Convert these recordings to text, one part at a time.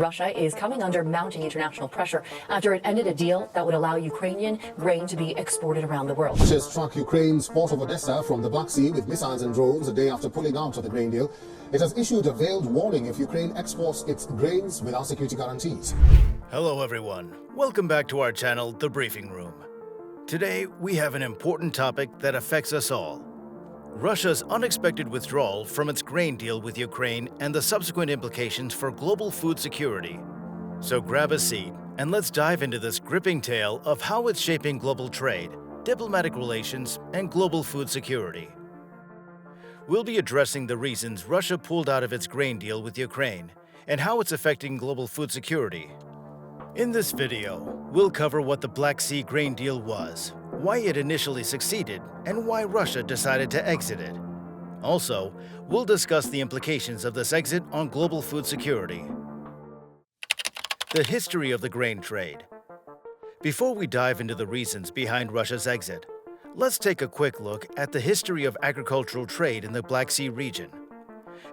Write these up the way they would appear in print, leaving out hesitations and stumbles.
Russia is coming under mounting international pressure after it ended a deal that would allow Ukrainian grain to be exported around the world. Russia struck Ukraine's port of Odesa from the Black Sea with missiles and drones a day after pulling out of the grain deal. It has issued a veiled warning if Ukraine exports its grains without security guarantees. Hello everyone, welcome back to our channel, The Briefing Room. Today we have an important topic that affects us all. Russia's unexpected withdrawal from its grain deal with Ukraine and the subsequent implications for global food security. So grab a seat and let's dive into this gripping tale of how it's shaping global trade, diplomatic relations, and global food security. We'll be addressing the reasons Russia pulled out of its grain deal with Ukraine and how it's affecting global food security. In this video, we'll cover what the Black Sea grain deal was, why it initially succeeded, and why Russia decided to exit it. Also, we'll discuss the implications of this exit on global food security. The history of the grain trade. Before we dive into the reasons behind Russia's exit, let's take a quick look at the history of agricultural trade in the Black Sea region.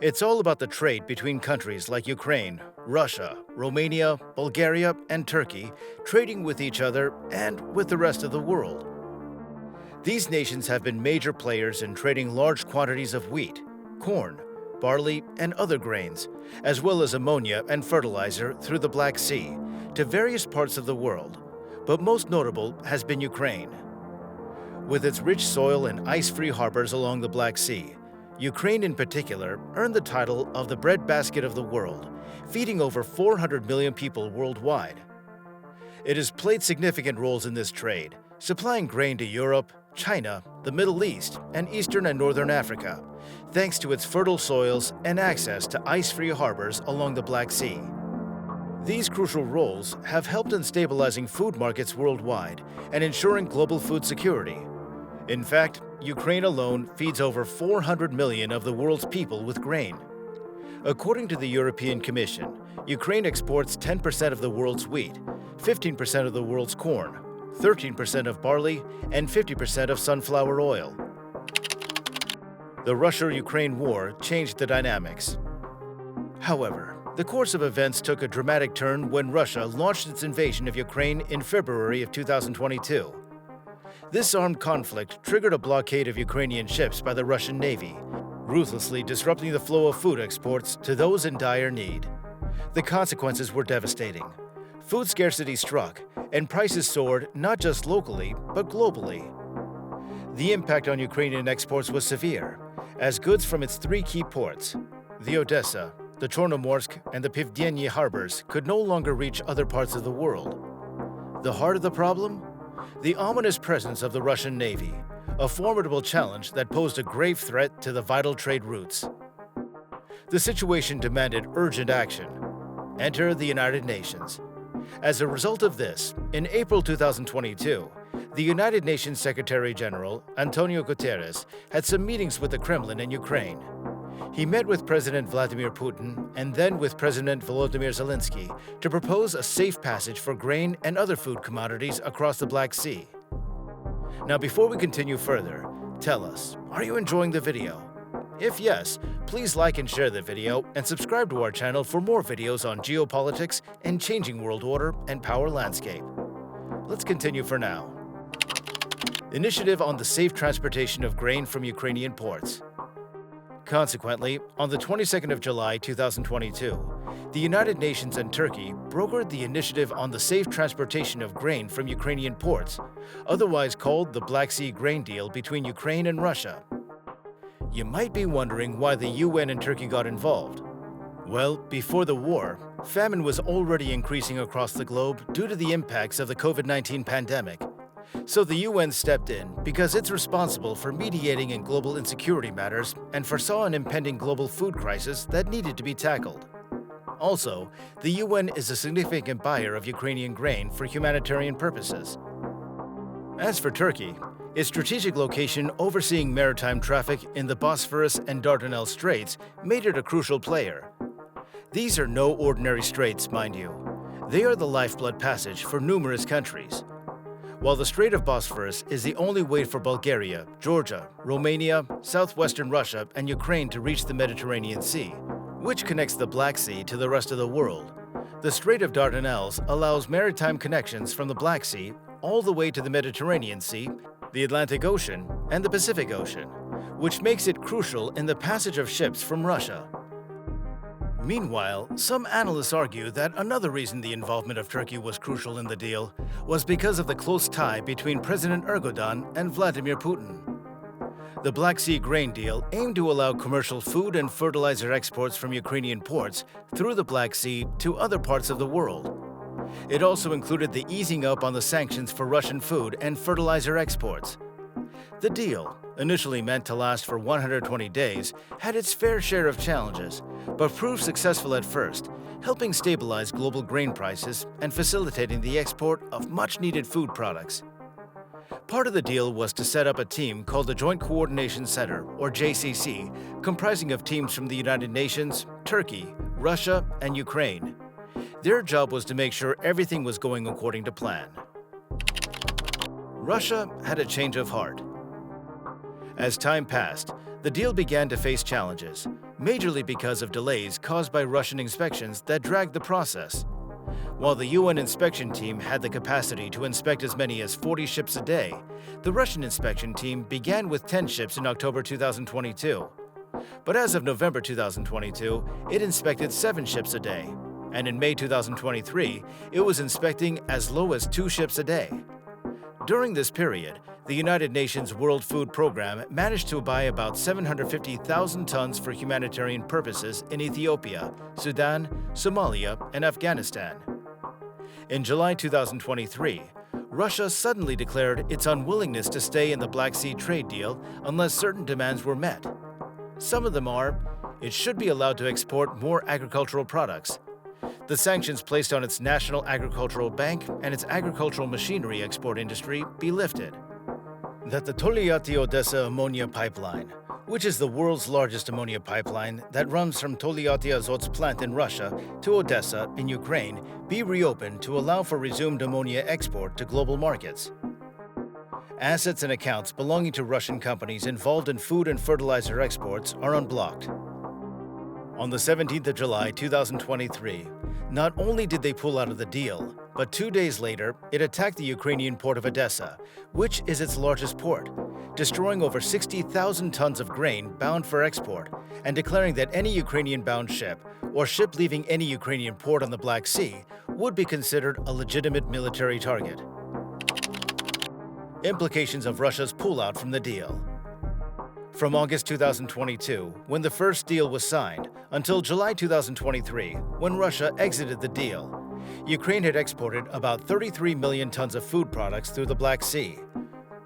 It's all about the trade between countries like Ukraine, Russia, Romania, Bulgaria, and Turkey, trading with each other and with the rest of the world. These nations have been major players in trading large quantities of wheat, corn, barley, and other grains, as well as ammonia and fertilizer through the Black Sea to various parts of the world, but most notable has been Ukraine. With its rich soil and ice-free harbors along the Black Sea, Ukraine in particular earned the title of the breadbasket of the world, feeding over 400 million people worldwide. It has played significant roles in this trade, supplying grain to Europe, China, the Middle East, and Eastern and Northern Africa, thanks to its fertile soils and access to ice-free harbors along the Black Sea. These crucial roles have helped in stabilizing food markets worldwide and ensuring global food security. In fact, Ukraine alone feeds over 400 million of the world's people with grain. According to the European Commission, Ukraine exports 10% of the world's wheat, 15% of the world's corn, 13% of barley, and 50% of sunflower oil. The Russia-Ukraine war changed the dynamics. However, the course of events took a dramatic turn when Russia launched its invasion of Ukraine in February of 2022. This armed conflict triggered a blockade of Ukrainian ships by the Russian Navy, ruthlessly disrupting the flow of food exports to those in dire need. The consequences were devastating. Food scarcity struck, and prices soared not just locally, but globally. The impact on Ukrainian exports was severe, as goods from its three key ports, the Odesa, the Chornomorsk, and the Pivdenie harbors, could no longer reach other parts of the world. The heart of the problem? The ominous presence of the Russian Navy, a formidable challenge that posed a grave threat to the vital trade routes. The situation demanded urgent action. Enter the United Nations. As a result of this, in April 2022, the United Nations Secretary-General, Antonio Guterres, had some meetings with the Kremlin in Ukraine. He met with President Vladimir Putin and then with President Volodymyr Zelensky to propose a safe passage for grain and other food commodities across the Black Sea. Now, before we continue further, tell us, are you enjoying the video? If yes, please like and share the video and subscribe to our channel for more videos on geopolitics and changing world order and power landscape. Let's continue for now. Initiative on the safe transportation of grain from Ukrainian ports. Consequently, on the 22nd of July 2022, the United Nations and Turkey brokered the initiative on the safe transportation of grain from Ukrainian ports, otherwise called the Black Sea Grain Deal between Ukraine and Russia. You might be wondering why the UN and Turkey got involved. Well, before the war, famine was already increasing across the globe due to the impacts of the COVID-19 pandemic. So the UN stepped in because it's responsible for mediating in global insecurity matters and foresaw an impending global food crisis that needed to be tackled. Also, the UN is a significant buyer of Ukrainian grain for humanitarian purposes. As for Turkey, its strategic location overseeing maritime traffic in the Bosphorus and Dardanelles Straits made it a crucial player. These are no ordinary straits, mind you. They are the lifeblood passage for numerous countries. While the Strait of Bosphorus is the only way for Bulgaria, Georgia, Romania, southwestern Russia, and Ukraine to reach the Mediterranean Sea, which connects the Black Sea to the rest of the world, The Strait of Dardanelles allows maritime connections from the Black Sea all the way to the Mediterranean Sea, the Atlantic Ocean, and the Pacific Ocean, which makes it crucial in the passage of ships from Russia. Meanwhile, some analysts argue that another reason the involvement of Turkey was crucial in the deal was because of the close tie between President Erdogan and Vladimir Putin. The Black Sea grain deal aimed to allow commercial food and fertilizer exports from Ukrainian ports through the Black Sea to other parts of the world. It also included the easing up on the sanctions for Russian food and fertilizer exports. The deal, initially meant to last for 120 days, had its fair share of challenges, but proved successful at first, helping stabilize global grain prices and facilitating the export of much-needed food products. Part of the deal was to set up a team called the Joint Coordination Center, or JCC, comprising of teams from the United Nations, Turkey, Russia, and Ukraine. Their job was to make sure everything was going according to plan. Russia had a change of heart. As time passed, the deal began to face challenges, majorly because of delays caused by Russian inspections that dragged the process. While the UN inspection team had the capacity to inspect as many as 40 ships a day, the Russian inspection team began with 10 ships in October 2022. But as of November 2022, it inspected 7 ships a day, and in May 2023, it was inspecting as low as 2 ships a day. During this period, the United Nations World Food Programme managed to buy about 750,000 tons for humanitarian purposes in Ethiopia, Sudan, Somalia, and Afghanistan. In July 2023, Russia suddenly declared its unwillingness to stay in the Black Sea trade deal unless certain demands were met. Some of them are, it should be allowed to export more agricultural products, the sanctions placed on its National Agricultural Bank and its agricultural machinery export industry be lifted, that the Tolyatti-Odesa ammonia pipeline, which is the world's largest ammonia pipeline that runs from Tolyatti Azot's plant in Russia to Odesa in Ukraine, be reopened to allow for resumed ammonia export to global markets. Assets and accounts belonging to Russian companies involved in food and fertilizer exports are unblocked. On the 17th of July 2023, not only did they pull out of the deal, but 2 days later, it attacked the Ukrainian port of Odesa, which is its largest port, destroying over 60,000 tons of grain bound for export and declaring that any Ukrainian-bound ship or ship leaving any Ukrainian port on the Black Sea would be considered a legitimate military target. Implications of Russia's pullout from the deal. From August 2022, when the first deal was signed, until July 2023, when Russia exited the deal, Ukraine had exported about 33 million tons of food products through the Black Sea.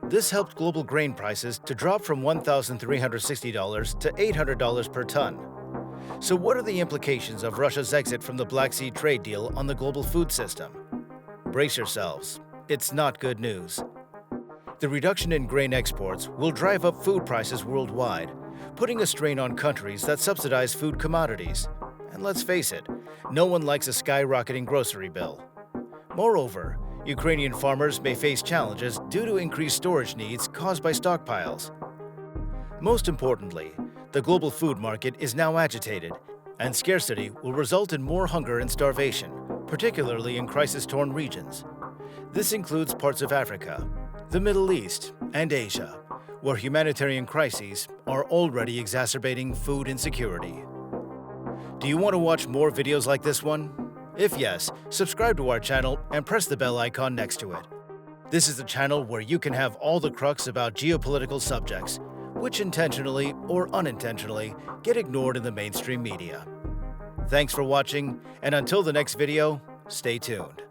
This helped global grain prices to drop from $1,360 to $800 per ton. So what are the implications of Russia's exit from the Black Sea trade deal on the global food system? Brace yourselves, it's not good news. The reduction in grain exports will drive up food prices worldwide, putting a strain on countries that subsidize food commodities. And let's face it, no one likes a skyrocketing grocery bill. Moreover, Ukrainian farmers may face challenges due to increased storage needs caused by stockpiles. Most importantly, the global food market is now agitated, and scarcity will result in more hunger and starvation, particularly in crisis-torn regions. This includes parts of Africa, the Middle East, and Asia, where humanitarian crises are already exacerbating food insecurity. Do you want to watch more videos like this one? If yes, subscribe to our channel and press the bell icon next to it. This is the channel where you can have all the crux about geopolitical subjects, which intentionally or unintentionally get ignored in the mainstream media. Thanks for watching, and until the next video, stay tuned.